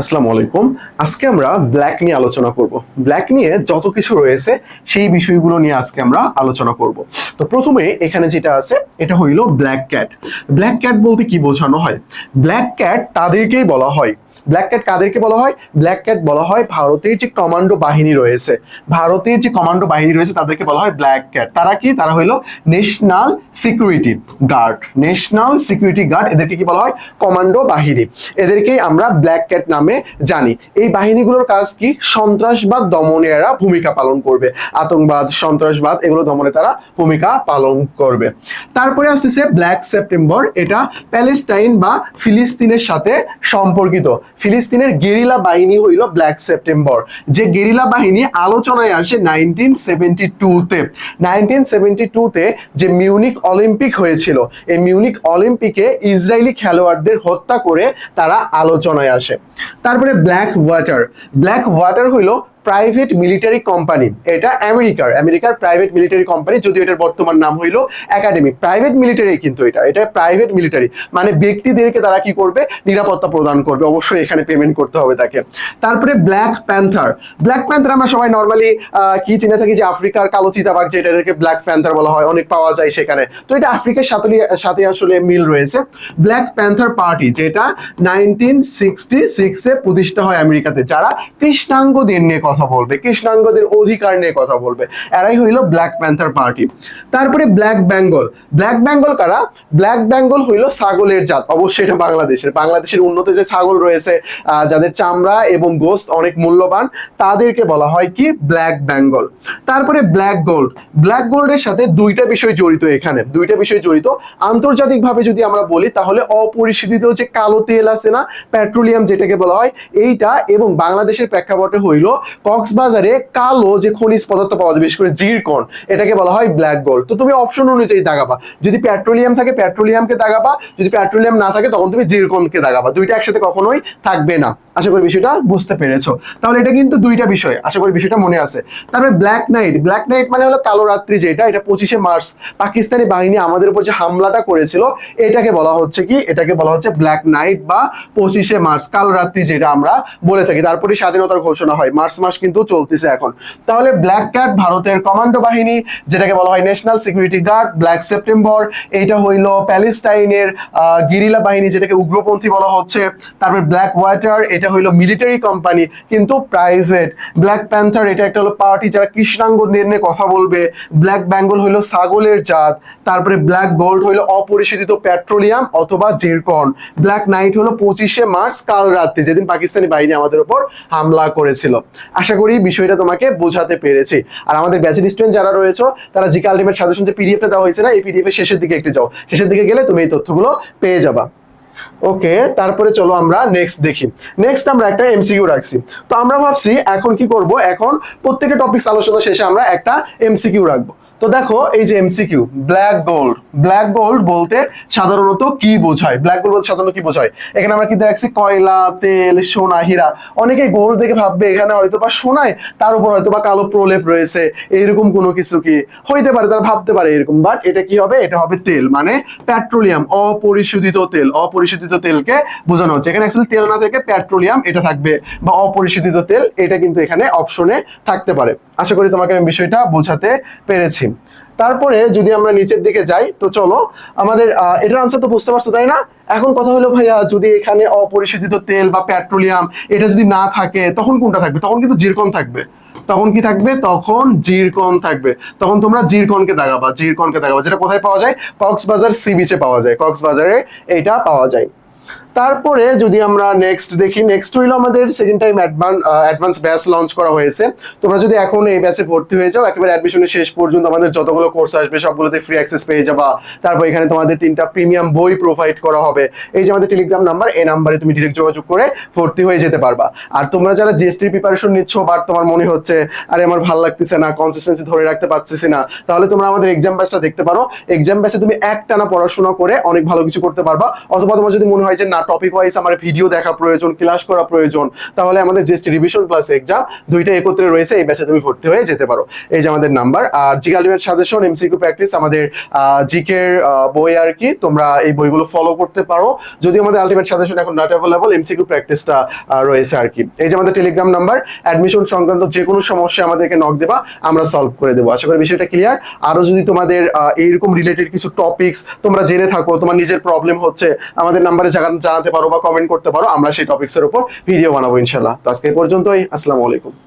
আসসালামু আলাইকুম। আজকে আমরা ব্ল্যাক নিয়ে আলোচনা করব। ব্ল্যাক নিয়ে যত কিছু রয়েছে সেই বিষয়গুলো নিয়ে আজকে আমরা আলোচনা করব। তো প্রথমে এখানে যেটা আছে এটা হইল ব্ল্যাক ক্যাট। ব্ল্যাক ক্যাট বলতে কি বোঝানো হয়? ব্ল্যাক ক্যাট তাদেরকেই বলা হয়। ব্ল্যাক ক্যাট কাদেরকে বলা হয়? ব্ল্যাক ক্যাট বলা হয় ভারতের যে কমান্ডো বাহিনী রয়েছে, ভারতের যে কমান্ডো বাহিনী রয়েছে তাদেরকে বলা হয় ব্ল্যাক ক্যাট। তারা কি? তারা হইল national security guard. National security guard, এদেরকে কি বলা হয়? কমান্ডো বাহিনী। এদেরকেই আমরা ব্ল্যাক ক্যাট নামে জানি। এই বাহিনীগুলোর কাজ কি? সন্ত্রাসবাদ দমনে এরা ভূমিকা পালন করবে। আতঙ্কবাদ, সন্ত্রাসবাদ এগুলো দমনে তারা ভূমিকা পালন করবে। তারপরে আসতেছে ব্ল্যাক সেপ্টেম্বর। এটা প্যালেস্টাইন বা ফিলিস্তিনের সাথে সম্পর্কিত। ফিলিস্তিনের গেরিলা বাহিনী হইল ব্ল্যাক সেপ্টেম্বর। যে গেরিলা বাহিনী আলোচনায় আসে 1972-তে। 1972-তে যে মিউনিক অলিম্পিক হয়েছিল, এই মিউনিক অলিম্পিকে ইসরায়েলি খেলোয়াড়দের হত্যা করে তারা আলোচনায় আসে। তারপরে ব্ল্যাক ওয়াটার। ব্ল্যাক ওয়াটার হইল প্রাইভেট মিলিটারি কোম্পানি। এটা আমেরিকার প্রাইভেট মিলিটারি কোম্পানি, যদিও এটার বর্তমান নাম হইল একাডেমি। প্রাইভেট মিলিটারি কিন্তু এটা প্রাইভেট মিলিটারি, মানে ব্যক্তিদেরকে তারা কি করবে? নিরাপত্তা প্রদান করবে। অবশ্যই এখানে পেমেন্ট করতে হবে তাকে। তারপরে ব্ল্যাক প্যান্থার। ব্ল্যাক প্যান্থার আমরা সবাই নর্মালি কি চিনে থাকি যে আফ্রিকার কালো চিতাবাঘ, যেটাকে ব্ল্যাক প্যান্থার বলা হয়, অনেক পাওয়া যায় সেখানে। তো এটা আফ্রিকার সাথে আসলে মিল রয়েছে। ব্ল্যাক প্যান্থার পার্টি, যেটা 1966-এ প্রতিষ্ঠা হয় আমেরিকাতে, যারা কৃষ্ণাঙ্গদের নিয়ে কথা বলবে, কৃষ্ণাঙ্গদের অধিকার নিয়ে কথা বলবে, এরাই হইল ব্ল্যাক প্যান্থার পার্টি। তারপরে ব্ল্যাক বেঙ্গল। ব্ল্যাক বেঙ্গল কারা? ব্ল্যাক বেঙ্গল হইল ছাগলের জাত। অবশ্যই এটা বাংলাদেশের উন্নত যে ছাগল রয়েছে, যাদের চামড়া এবং গোশত অনেক মূল্যবান, তাদেরকে বলা হয় কি? ব্ল্যাক বেঙ্গল। তারপরে ব্ল্যাক গোল্ড। ব্ল্যাক গোল্ডের সাথে দুইটা বিষয় জড়িত। এখানে দুইটা বিষয় জড়িত। আন্তর্জাতিকভাবে যদি আমরা বলি তাহলে অপরিশোধিত যে কালো তেল আছে না, পেট্রোলিয়াম যেটাকে বলা হয়, এইটা, এবং বাংলাদেশের প্রেক্ষাপটে হইল কক্সবাজারে কালো যে খনিজ পদার্থ পাওয়া যায়, বিশেষ করে জিরকন, এটাকে বলা হয় ব্ল্যাক গোল্ড। তো তুমি অপশন অনুযায়ী দাগাবা। যদি পেট্রোলিয়াম থাকে পেট্রোলিয়ামকে দাগাবা, যদি পেট্রোলিয়াম না থাকে তখন তুমি জিরকনকে দাগাবা। দুইটা একসাথে কখনোই থাকবে না। আশা করি বিষয়টা বুঝতে পেরেছো। তাহলে এটা কিন্তু দুইটা বিষয়, আশা করি বিষয়টা মনে আছে। তারপরে ব্ল্যাক নাইট। ব্ল্যাক নাইট মানে হলো কালো রাত্রি। যেটা এটা 25শে মার্চ পাকিস্তানি বাহিনী আমাদের উপর যে হামলাটা করেছিল, এটাকে বলা হচ্ছে কি? এটাকে বলা হচ্ছে ব্ল্যাক নাইট বা 25শে মার্চ, কালো রাত্রি যেটা আমরা বলে থাকি। তারপরে স্বাধীনতার ঘোষণা হয়। মার্চ মাস কিন্তু চলতেছে এখন। তাহলে ব্ল্যাক ক্যাট ভারতের কমান্ডো বাহিনী, যেটাকে বলা হয় national security guard. Black September এটা হইল প্যালেস্টাইনের গেরিলা বাহিনী, যেটাকে উগ্রপন্থী বলা হচ্ছে। তারপর ব্ল্যাক ওয়াটার এটা হইল মিলিটারি কোম্পানি কিন্তু প্রাইভেট। ব্ল্যাক প্যান্থার এটা একটা হলো পার্টি যারা কৃষ্ণাঙ্গদের নিয়ে কথা বলবে। ব্ল্যাক বেঙ্গল হইল ছাগলের জাত। তারপরে ব্ল্যাক গোল্ড হইল অপরিশোধিত পেট্রোলিয়াম অথবা জিরকন। ব্ল্যাক নাইট হলো 25শে মার্চ, কাল রাত্রি, যেদিন পাকিস্তানি বাহিনী আমাদের উপর হামলা করেছিল। আশা করি বিষয়টা তোমাকে বোঝাতে পেরেছি। আর আমাদের ব্যাচের স্টুডেন্ট যারা রয়েছে, তারা জিকে আলটিমেট সাজেশন যে পিডিএফটা দেওয়া হয়েছে না, এই পিডিএফ এর শেষের দিকে একটু যাও। শেষের দিকে গেলে তুমি এই তথ্যগুলো পেয়ে যাবা। ওকে, তারপরে চলো আমরা নেক্সট দেখি। নেক্সট আমরা একটা এমসিকিউ রাখছি। তো আমরা ভাবছি এখন কি করব, এখন প্রত্যেকটা টপিকস আলোচনা শেষে আমরা একটা এমসিকিউ রাখবো। তো দেখো এই যে MCQ, black gold. Black gold বলতে সাধারণত কি বোঝায়? ব্ল্যাক গোল্ড বলতে সাধারণত কি বোঝায়? এখানে আমরা কি দেখছি? কয়লা, তেল, সোনা, হীরা। অনেকে গোল্ড দেখে ভাববে এখানে হয়তো বা সোনায়, তার উপর হয়তো বা কালো প্রলেপ রয়েছে, এইরকম কোনো কিছু কি হইতে পারে, তারা ভাবতে পারে এরকম। বাট এটা কি হবে? এটা হবে তেল, মানে পেট্রোলিয়াম, অপরিশোধিত তেল। অপরিশোধিত তেলকে বোঝানো হচ্ছে। এখানে অ্যাকচুয়ালি তেল না থেকে পেট্রোলিয়াম এটা থাকবে, বা অপরিশোধিত তেল, এটা কিন্তু এখানে অপশনে থাকতে পারে। আশা করি তোমাকে আমি বিষয়টা বোঝাতে পেরেছি। তারপরে যদি আমরা নিচের দিকে যাই, তো চলো আমাদের এটার আনসার তো বুঝতে পারছো তাই না? এখন কথা হলো ভাইয়া, যদি এখানে অপরিশোধিত তেল বা পেট্রোলিয়াম এটা যদি না থাকে, তখন কোনটা থাকবে? তখন কিন্তু জিরকন থাকবে। তখন কি থাকবে? তখন জিরকন থাকবে। তখন তোমরা জিরকনকে দাগাবা, জিরকনকে দাগাবা। যেটা কোথায় পাওয়া যায়? কক্সবাজার সি বিচে পাওয়া যায়, কক্সবাজারে এটা পাওয়া যায়। তারপরে যদি আমরা নেক্সট দেখি, নেক্সট হইলো আমাদের second time advance batch launch করা হয়েছে। তোমরা যদি এখন এই ব্যাচে ভর্তি হয়ে যাও, একেবারে অ্যাডমিশনের শেষ পর্যন্ত আমাদের যতগুলো কোর্স আসবে সবগুলোতে ফ্রি অ্যাক্সেস পেয়ে যাবা। তারপর এখানে তোমাদের 3টা প্রিমিয়াম বই প্রোভাইড করা হবে। এই যে আমাদের টেলিগ্রাম নাম্বার, এই নাম্বারে তুমি ডিরেক্ট যোগাযোগ করে ভর্তি হয়ে যেতে পারবা। আর তোমরা যারা জিএসটির প্রিপারেশন নিচ্ছ, বাট তোমার মনে হচ্ছে আরে আমার ভালো লাগতেছে না, কনসিস্টেন্সি ধরে রাখতে পারতেছি না, তাহলে তোমরা আমাদের এক্সাম ব্যাচটা দেখতে পারো। এক্সাম ব্যাচে তুমি একটানা পড়াশোনা করে অনেক ভালো কিছু করতে পারবা। অথবা তোমার যদি মনে হয় যে না, টপিক ওয়াইজ আমার ভিডিও দেখা প্রয়োজন, ক্লাস করা প্রয়োজন, তাহলে আমাদের জিএসটি রিভিশন প্লাস এক্সাম দুইটা একত্রে রয়েছে, এই ব্যাচে তুমি ভর্তি হয়ে যেতে পারো। এই যে আমাদের নাম্বার। আর GK ultimate suggestion, MCQ practice, আমাদের জিকে বই আর কি, তোমরা এই বইগুলো ফলো করতে পারো। যদিও আমাদের আলটিমেট সাজেশন এখন নট অ্যাভেলেবল, এমসিকিউ প্র্যাকটিসটা রয়েছে আর কি। এই যে আমাদের টেলিগ্রাম নাম্বার, অ্যাডমিশন সংক্রান্ত যে কোনো সমস্যা আমাদেরকে নক দেবা, আমরা সলভ করে দেবো। আশা করি বিষয়টা ক্লিয়ার। আরো যদি তোমাদের এইরকম রিলেটেড কিছু টপিকস তোমরা জেনে থাকো, তোমার নিজের প্রবলেম হচ্ছে, আমাদের নাম্বারে জানাতে পারো বা কমেন্ট করতে পারো, আমরা সেই টপিক্সের উপর ভিডিও বানাবো ইনশাল্লাহ। তো আজকে এই পর্যন্তই, আসসালামু আলাইকুম।